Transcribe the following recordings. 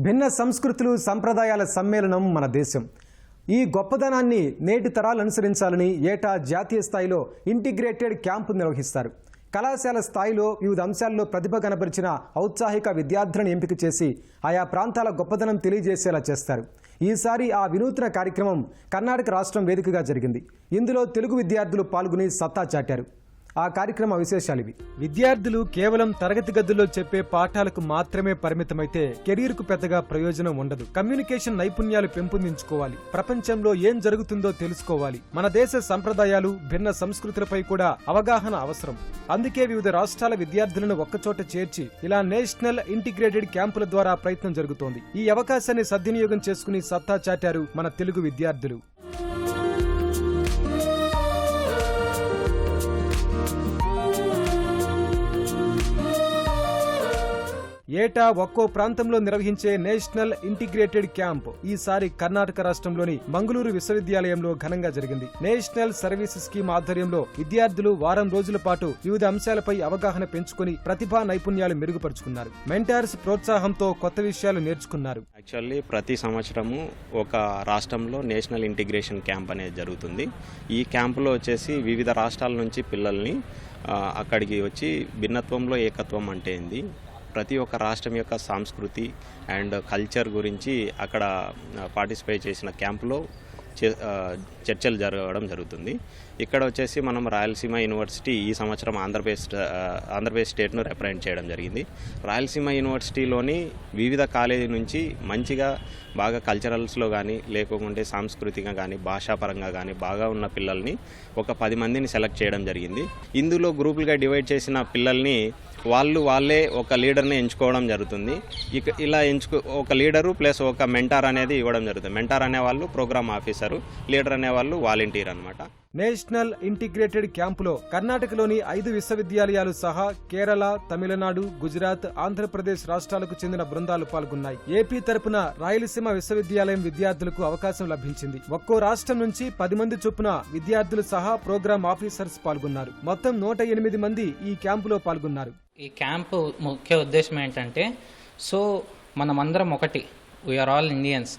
భిన్న సంస్కృతులు సంప్రదాయాల సమ్మేళనం మన దేశం. ఈ గొప్పదనాన్ని నేటి తరాలు అనుసరించాలని ఏటా జాతీయ స్థాయిలో ఇంటిగ్రేటెడ్ క్యాంపు నిర్వహిస్తారు. కళాశాల స్థాయిలో వివిధ అంశాల్లో ప్రతిభ కనబరిచిన ఔత్సాహిక విద్యార్థులను ఎంపిక చేసి ఆయా ప్రాంతాల గొప్పదనం తెలియజేసేలా చేస్తారు. ఈసారి ఆ వినూత్న కార్యక్రమం కర్ణాటక రాష్ట్రం వేదికగా జరిగింది. ఇందులో తెలుగు విద్యార్థులు పాల్గొని సత్తా చాటారు. ఆ కార్యక్రమ విశేషాలు ఇవి. విద్యార్థులు కేవలం తరగతి గదుల్లో చెప్పే పాఠాలకు మాత్రమే పరిమితమైతే కెరీర్ కు పెద్దగా ప్రయోజనం ఉండదు. కమ్యూనికేషన్ నైపుణ్యాలు పెంపొందించుకోవాలి. ప్రపంచంలో ఏం జరుగుతుందో తెలుసుకోవాలి. మన దేశ సంప్రదాయాలు, భిన్న సంస్కృతులపై కూడా అవగాహన అవసరం. అందుకే వివిధ రాష్ట్రాల విద్యార్థులను ఒక్కచోట చేర్చి ఇలా నేషనల్ ఇంటిగ్రేటెడ్ క్యాంపుల ద్వారా ప్రయత్నం జరుగుతోంది. ఈ అవకాశాన్ని సద్వినియోగం చేసుకుని సత్తా చాటారు మన తెలుగు విద్యార్థులు. ఏటా ఒక్కో ప్రాంతంలో నిర్వహించే నేషనల్ ఇంటిగ్రేటెడ్ క్యాంప్ ఈసారి కర్ణాటక రాష్ట్రంలోని మంగళూరు విశ్వవిద్యాలయంలో ఘనంగా జరిగింది. నేషనల్ సర్వీస్ స్కీమ్ ఆధ్వర్యంలో విద్యార్థులు వారం రోజుల పాటు వివిధ అంశాలపై అవగాహన పెంచుకుని ప్రతిభా నైపుణ్యాలు మెరుగుపరుచుకున్నారు. మెంటార్స్ ప్రోత్సాహంతో కొత్త విషయాలు నేర్చుకున్నారు. యాక్చువల్లీ ప్రతి సంవత్సరము ఒక రాష్ట్రంలో నేషనల్ ఇంటిగ్రేషన్ క్యాంప్ అనేది జరుగుతుంది. ఈ క్యాంపులో వచ్చేసి వివిధ రాష్ట్రాల నుంచి పిల్లల్ని అక్కడికి వచ్చి భిన్నత్వంలో ఏకత్వం అంటే ఏంది, ప్రతి ఒక్క రాష్ట్రం యొక్క సంస్కృతి అండ్ కల్చర్ గురించి అక్కడ పార్టిసిపేట్ చేసిన క్యాంపులో చర్చలు జరగడం జరుగుతుంది. ఇక్కడ వచ్చేసి మనం రాయలసీమ యూనివర్సిటీ ఈ సంవత్సరం ఆంధ్రప్రదేశ్ స్టేట్ను రిప్రజెంట్ చేయడం జరిగింది. రాయలసీమ యూనివర్సిటీలోని వివిధ కాలేజీ నుంచి మంచిగా బాగా కల్చరల్స్లో కానీ లేకుంటే సాంస్కృతికంగా కానీ భాషాపరంగా కానీ బాగా ఉన్న పిల్లల్ని ఒక 10 మందిని సెలెక్ట్ చేయడం జరిగింది. ఇందులో గ్రూపులుగా డివైడ్ చేసిన పిల్లల్ని వాళ్ళే ఒక లీడర్ని ఎంచుకోవడం జరుగుతుంది. ఇలా ఒక లీడరు ప్లస్ ఒక మెంటార్ అనేది ఇవ్వడం జరుగుతుంది. మెంటార్ అనేవాళ్ళు ప్రోగ్రామ్ ఆఫీసరు, లీడర్ అనేవాళ్ళు వాలంటీర్ అనమాట. నేషనల్ ఇంటిగ్రేటెడ్ క్యాంపులో కర్ణాటకలోని 5 విశ్వవిద్యాలయాలు సహా కేరళ, తమిళనాడు, గుజరాత్, ఆంధ్రప్రదేశ్ రాష్ట్రాలకు చెందిన బృందాలు పాల్గొన్నాయి. ఏపీ తరపున రాయలసీమ విశ్వవిద్యాలయం విద్యార్థులకు అవకాశం లభించింది. ఒక్కో రాష్ట్రం నుంచి 10 మంది చొప్పున విద్యార్థులు సహా ప్రోగ్రామ్ ఆఫీసర్స్ పాల్గొన్నారు. మొత్తం 108 మంది ఈ క్యాంపులో పాల్గొన్నారు. ఈ క్యాంపు ముఖ్య ఉద్దేశం ఏంటంటే, సో మనమందరం ఒకటి, వీఆర్ ఆల్ ఇండియన్స్.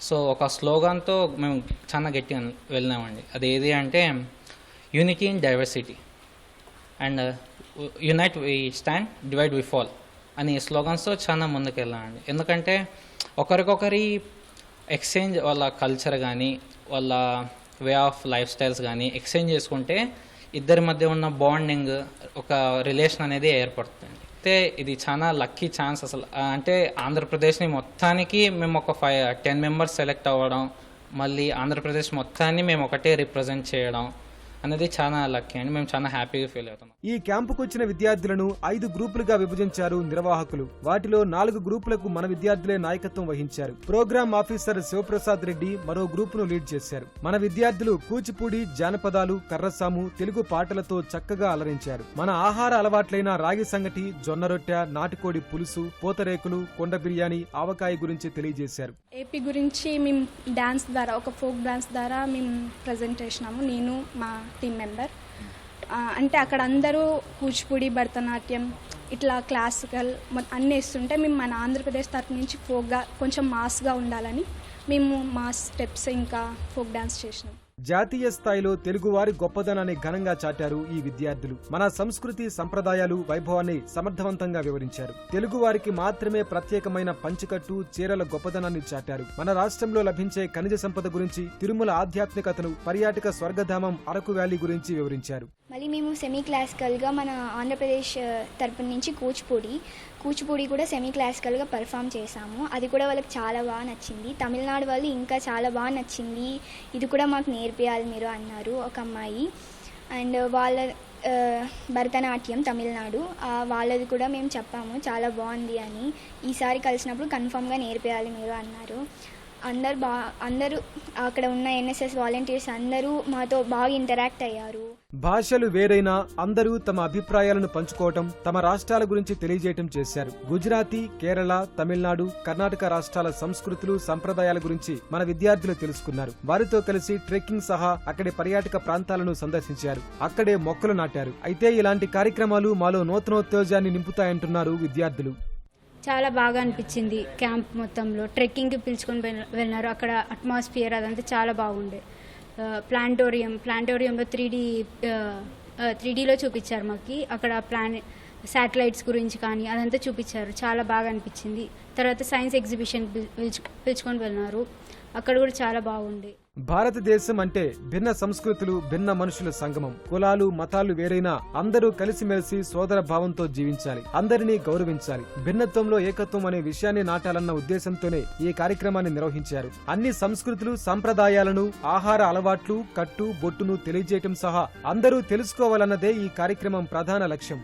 సో ఒక స్లోగాన్తో మేము చాలా గట్టిగా వెళ్ళినామండి. అది ఏది అంటే unity in diversity and unite we stand, divide we fall అనే స్లోగన్స్తో చాలా ముందుకు వెళ్ళామండి. ఎందుకంటే ఒకరికొకరి ఎక్స్చేంజ్, వాళ్ళ కల్చర్ కానీ వాళ్ళ వే ఆఫ్ లైఫ్ స్టైల్స్ కానీ ఎక్స్చేంజ్ చేసుకుంటే ఇద్దరి మధ్య ఉన్న బాండింగ్, ఒక రిలేషన్ అనేది ఏర్పడుతుంది. అయితే ఇది చాలా లక్కీ ఛాన్స్ అసలు. అంటే ఆంధ్రప్రదేశ్ని మొత్తానికి మేము ఒక 10 మెంబర్స్ సెలెక్ట్ అవ్వడం, మళ్ళీ ఆంధ్రప్రదేశ్ మొత్తాన్ని మేము ఒకటే రిప్రజెంట్ చేయడం అనేది చాలా లక్కీ అండి. మేము చాలా హ్యాపీగా ఫీల్ అవుతున్నాం. ఈ క్యాంపుకు వచ్చిన విద్యార్థులను 5 గ్రూపులుగా విభజించారు నిర్వాహకులు. వాటిలో 4 గ్రూపులకు మన విద్యార్థులే నాయకత్వం వహించారు. ప్రోగ్రామ్ ఆఫీసర్ శివప్రసాద్ రెడ్డి మరో గ్రూపును లీడ్ చేశారు. మన విద్యార్థులు కూచిపూడి, జానపదాలు, కర్రసాము, తెలుగు పాటలతో చక్కగా అలరించారు. మన ఆహార అలవాట్లైన రాగి సంగటి, జొన్న రొట్టె, నాటుకోడి పులుసు, పూతరేకులు, కొండ బిర్యానీ, ఆవకాయ గురించి తెలియజేశారు. ఏపీ గురించి మేము డాన్స్ ద్వారా, ఒక ఫోక్ డాన్స్ ద్వారా మేము ప్రజెంట్ చేసినాము. నేను మా టీం మెంబర్. అంటే అక్కడ అందరూ కూచిపూడి, భరతనాట్యం, ఇట్లా క్లాసికల్ అన్నీ ఇస్తుంటే మేము మన ఆంధ్రప్రదేశ్ తరఫు నుంచి ఫోక్గా కొంచెం మాస్గా ఉండాలని మేము మాస్ స్టెప్స్ ఇంకా ఫోక్ డాన్స్ చేసినాం. జాతీయ స్థాయిలో తెలుగువారి గొప్పదనాన్ని ఘనంగా చాటారు ఈ విద్యార్థులు. మన సంస్కృతి, సంప్రదాయాలు, వైభవాన్ని సమర్థవంతంగా వివరించారు. తెలుగువారికి మాత్రమే ప్రత్యేకమైన పంచకట్టు, చీరల గొప్పదనాన్ని చాటారు. మన రాష్ట్రంలో లభించే ఖనిజ సంపద గురించి, తిరుమల ఆధ్యాత్మికతను, పర్యాటక స్వర్గధామం అరకు వ్యాలీ గురించి వివరించారు. మళ్ళీ మేము సెమీ క్లాసికల్గా మన ఆంధ్రప్రదేశ్ తరపు నుంచి కూచిపూడి కూడా సెమీ క్లాసికల్గా పర్ఫామ్ చేశాము. అది కూడా వాళ్ళకి చాలా బాగా నచ్చింది. తమిళనాడు వాళ్ళు ఇంకా చాలా బాగా నచ్చింది, ఇది కూడా మాకు నేర్పియాలి మీరు అన్నారు ఒక అమ్మాయి. అండ్ వాళ్ళ భరతనాట్యం తమిళనాడు, వాళ్ళది కూడా మేము చెప్పాము చాలా బాగుంది అని. ఈసారి కలిసినప్పుడు కన్ఫామ్గా నేర్పియాలి మీరు అన్నారు. అందరూ అక్కడ ఉన్న ఎన్ఎస్ఎస్ వాలంటీర్స్ అందరూ మాతో బాగా ఇంటరాక్ట్ అయ్యారు. భాషలు వేరైనా అందరూ తమ అభిప్రాయాలను పంచుకోవటం, తమ రాష్ట్రాల గురించి తెలియజేయటం చేశారు. గుజరాతీ, కేరళ, తమిళనాడు, కర్ణాటక రాష్ట్రాల సంస్కృతులు, సంప్రదాయాల గురించి మన విద్యార్థులు తెలుసుకున్నారు. వారితో కలిసి ట్రెక్కింగ్ సహా అక్కడి పర్యాటక ప్రాంతాలను సందర్శించారు. అక్కడే మొక్కలు నాటారు. అయితే ఇలాంటి కార్యక్రమాలు మాలో నూతనోత్తేజాన్ని నింపుతాయంటున్నారు విద్యార్థులు. చాలా బాగా అనిపించింది క్యాంప్ మొత్తంలో. ట్రెక్కింగ్కి పిలుచుకొని వెళ్ళినారు. అక్కడ అట్మాస్ఫియర్ అదంతా చాలా బాగుండే. ప్లాంటోరియంలో 3Dలో చూపించారు మాకు. అక్కడ శాటిలైట్స్ గురించి కానీ అదంతా చూపించారు. చాలా బాగా అనిపించింది. తర్వాత సైన్స్ ఎగ్జిబిషన్ పిలుచుకొని వెళ్ళినారు. అక్కడ కూడా చాలా బాగుంది. భారతదేశం అంటే భిన్న సంస్కృతులు, భిన్న మనుషుల సంగమం. కులాలు, మతాలు వేరైనా అందరూ కలిసిమెలిసి సోదర భావంతో జీవించాలి, అందరినీ గౌరవించాలి. భిన్నత్వంలో ఏకత్వం అనే విషయాన్ని నాటాలన్న ఉద్దేశంతోనే ఈ కార్యక్రమాన్ని నిర్వహించారు. అన్ని సంస్కృతులు, సంప్రదాయాలను, ఆహార అలవాట్లు, కట్టు బొట్టును తెలియజేయటం సహా అందరూ తెలుసుకోవాలన్నదే ఈ కార్యక్రమం ప్రధాన లక్ష్యం.